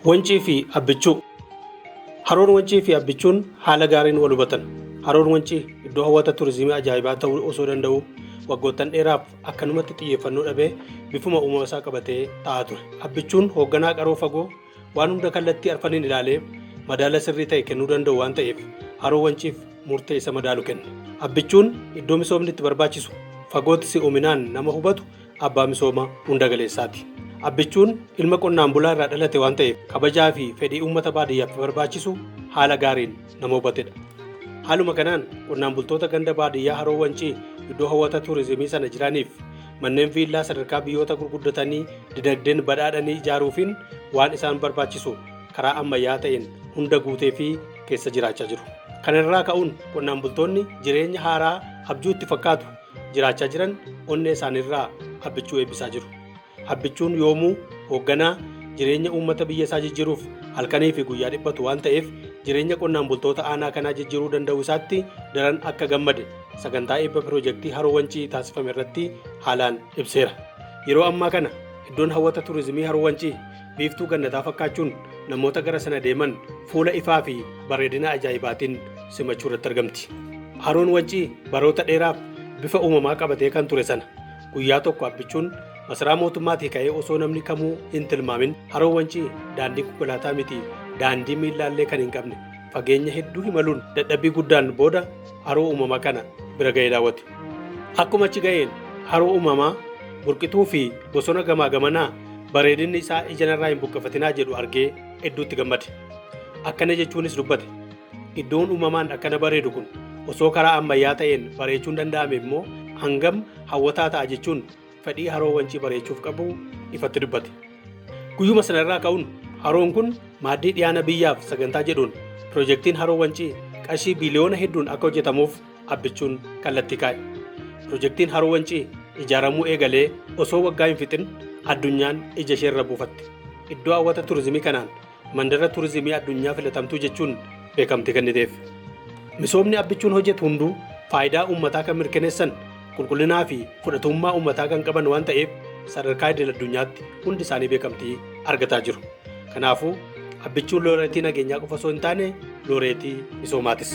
Wancii fi Abbichuu. Haroon Wancii fi Abbichuun haala gaariin wal hubatan. Haroon Wancii iddoo hawwata turizimii ajaa'ibaa ta'uu osoo danda'u waggoottan dheeraaf akkanumatti xiyyeeffannoo dhabee bifuma uumama isaa qabatee taa'aa ture. Abbichuun hoogganaa qaroo fagoo waan hunda kallattii arfaniin ilaalee madaala sirrii ta'e kennuu danda'u waan ta'eef haroo Wanciif murtee isa madaalu kenna. Abbichuun iddoo misoomni itti barbaachisu fagootti si'uminaan nama hubatu abbaa misooma hunda galeessaati. Abbichuun ilma qonnaan bulaa irraa dhalate waan ta'eef kabajaa fi fedhii uummata baadiyyaaf barbaachisu haala gaariin nama hubatedha. Haaluma kanaan qonnaan bultoota ganda baadiyyaa haroo Wancii iddoo hawwata turizimii sana jiraniif manneen viillaa sadarkaa biyyoota gurguddatanii dinagdeen badhaadhanii ijaaruufiin waan isaan barbaachisu karaa ammayyaa ta'een hunda guutee fi keessa jiraachaa jiru. Kana irraa ka'uun qonnaan bultoonni jireenya haaraa abjuu itti fakkaatu jiraachaa jiran onnee isaaniirraa Abbichuu eebbisaa jiru. Abbichuun yoomuu hoogganaa jireenya uummata biyya isaa jijjiiruuf halkanii fi guyyaa dhiphatu waan ta'eef jireenya qonnaan bultoota aanaa kanaa jijjiiruu danda'u isaatti daran akka gammade sagantaa eebba piroojeektii haroo Wancii taasifame irratti haalaan ibseera. Yeroo ammaa kana iddoon hawwata turizimii haroo Wancii biiftuu gannataa fakkaachuun namoota gara sana deeman fuula ifaa fi bareedina ajaa'ibaatiin simachuu irratti argamti. Haroon Wancii baroota dheeraaf bifa uumamaa qabatee kan ture sana guyyaa tokko Abbichuun masaraa mootummaatii ka'ee osoo namni kamuu hin tilmaamin haroo Wancii daandii konkolaataa miti daandii miillaallee kan hin qabne fageenya hedduu imaluun dadhabbii guddaan booda haroo uumamaa kana bira ga'ee daawwate. Akkuma achi ga'een haroo uumamaa burqituu fi bosona gamaa gamanaa bareedinni isaa ija narraa hin buqqafatinaa jedhu argee hedduutti gammade. Akkana jechuunis dubbate. Iddoon uumamaan akkana bareedu kun osoo karaa ammayyaa ta'een bareechuun danda'ame immoo hangam hawwataa ta'a jechuun fedhii haroo Wancii bareechuuf qabu ifatti dubbate. Guyyuma sanarraa ka'uun haroon kun maaddii dhiyaana biyyaaf sagantaa jedhuun piroojeektiin haroo Wancii qarshii biliyoona hedduun akka hojjetamuuf Abbichuun kallattii kaa'e. Piroojeektiin haroo Wancii ijaaramuu eegalee osoo waggaa hin fixin addunyaan ija isheerra buufatte. Iddoo hawwata turizimii kanaan mandara turizimii addunyaa filatamtuu jechuun beekamtii kenniteef. Misoomni Abbichuun hojjetu hunduu faayidaa uummataa kan mirkaneessan qulqullinaa fi fudhatummaa uummataa kan qaban waan ta'eef sadarkaa idil addunyaatti hundi isaanii beekamtii argataa jiru. Kanaafuu Abbichuun looreetii nageenyaa qofa osoo hin taane looreetii misoomaatis.